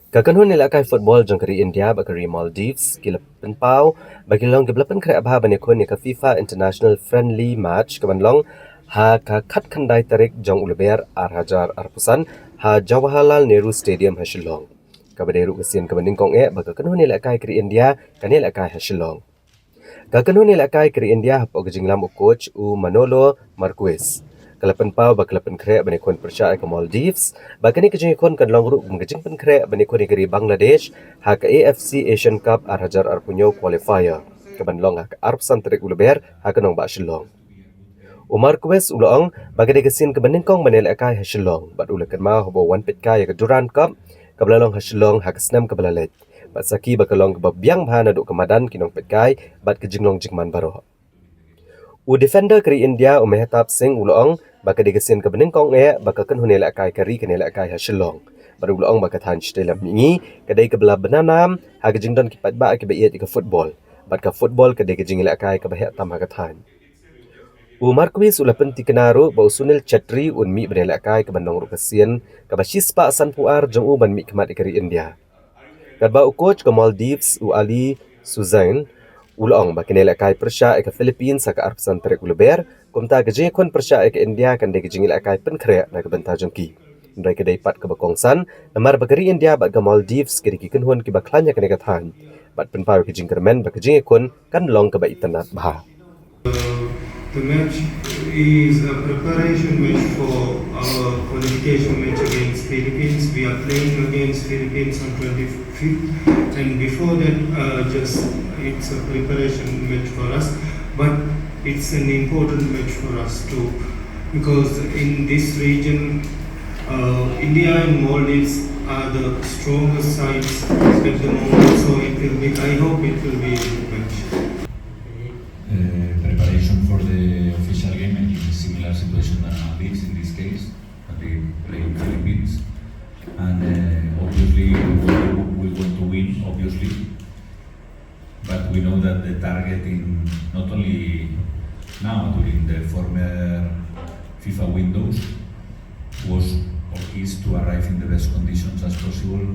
Kakanhun ilakai football jong kari India bakari Maldives kila penpau bagi long ke belapan kare abha bani kun ka FIFA International Friendly Match kabanlong ha ka khat khandai tarik jong ulber ar arpusan ha Jawaharlal Nehru Stadium ha Shillong. Kabaderu kesian kabaning kong baka kanhun ilakai kari India kan ilakai ha Shillong. Kakanhun ilakai kari India ha pogjing lam coach u Manolo Marquez. Kalapan pau ba kalapan kre bani kon persya ke Maldives ba kani kejing kon kan long ru mengejing pen kre bani kon negeri Bangladesh ha ke AFC Asian Cup ar punyo qualifier ke ban long ha ke arp santrik ulber ha ke nong ba Shillong. Umar Quest ulong ba kani kesin ke baning kong manel akai ha Shillong ba ulakan ma hobo wan pit kai ke Durand Cup ke belalong ha Shillong ha ke snam ke belalet ba saki ba kalong ke biang bhana duk kemadan kinong pit kai bat kejing long jingman baro. U defender kari India Mehtap Singh ulong baka digesin ke bening kong baka kan hunela akai kari kanela akai ha Shillong baru ulong baka than stela mingi kadai ke bela benanam ha ke jingdon kipat ba ke baiet ke football bat ka football kadai ke jingela akai ke bahya tam ha ke than u Marquis ula penti kenaru ba Sunil Chetri un mi benela akai ke bandong ru kesian ke basispa san puar jong u ban mi kemat kari India kadba u coach ke Maldives u Ali Suzain ulong ba kinela kai persya ke Philippines sa ka arpsan trek ulber kumta ke jing kon persya ke India kan de ke jingil kai pynkhreh na ke benta jongki ndai ke daipat ke bakongsan namar bagari India ba ke Maldives ke dikiken hon ke baklanya ke negathan bat penpau ke jingkermen ba ke jing kon kan long ke ba itanat bah. The match is a preparation match for our qualification match against Philippines. We are playing against Philippines on 25th, and before that, it's a preparation match for us. But it's an important match for us too, because in this region, India and Maldives are the strongest sides at the moment. So it will be. I hope it will be a good match. Preparation for the official game in a similar situation than Maldives in this case, that we play in Philippines. And obviously we want to win, obviously. But we know that the target in not only now, during the former FIFA windows, was or is to arrive in the best conditions as possible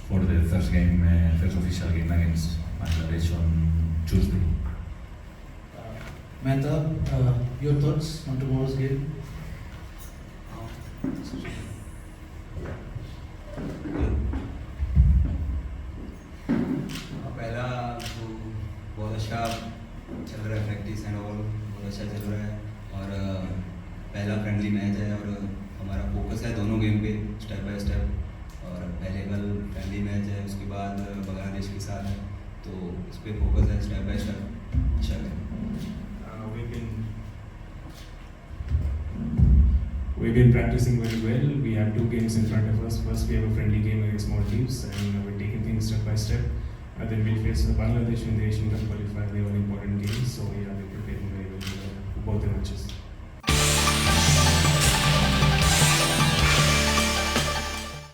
for the first official game against Bangladesh on Tuesday. Mehta, your thoughts on tomorrow's game? पहला तो बहुत अच्छा चल रहा है, practice and all बहुत अच्छा चल रहा है और पहला फ्रेंडली मैच है और हमारा फोकस है दोनों गेम पे स्टेप बाय स्टेप और पहले कल फ्रेंडली मैच है उसके बाद बांग्लादेश के साथ है तो इस पर फोकस है स्टेप बाय स्टेप अच्छा है. We've been practicing very well. We have 2 games in front of us. First, we have a friendly game against Maldives, and we're taking things step by step. Then we'll face Bangladesh in the Asian Cup qualifier. They have an important game, so yeah, we're preparing very well for both the matches.